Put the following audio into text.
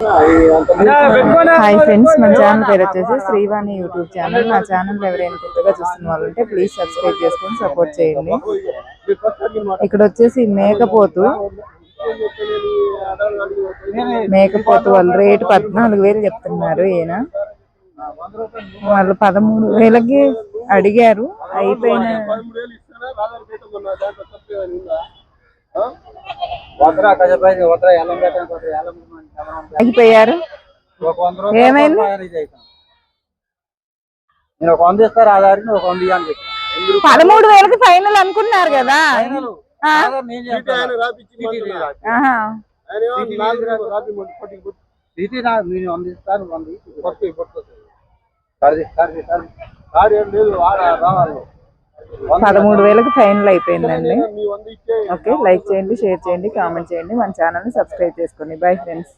Hi friends, మన channel పేరు వచ్చేసి శ్రీవాణి యూట్యూబ్ ఛానల్. నా ఛానల్ ఎవరైనా కొత్తగా చూస్తున్న వాళ్ళు ఉంటే ప్లీజ్ సబ్స్క్రైబ్ చేసుకొని సపోర్ట్ చేయండి. ఇక్కడ వచ్చేసి మేకపోతు వాళ్ళు రేటు 14,000 చెప్తున్నారు. ఈయన వాళ్ళు 13,000కి అడిగారు. అయిపోయారు. ఏమైంది? నేను ఒక 100 ఇస్తారు ఆధార్, ఒక 100 అని చెప్పి 13,000కి ఫైనల్ అనుకున్నారు కదా. రావాలి. 13,000కి ఫైనల్ అయిపోయిందండి. ఓకే, లైక్ చేయండి, షేర్ చేయండి, కామెంట్ చేయండి, మన ఛానల్ని సబ్స్క్రైబ్ చేసుకోండి. Bye friends.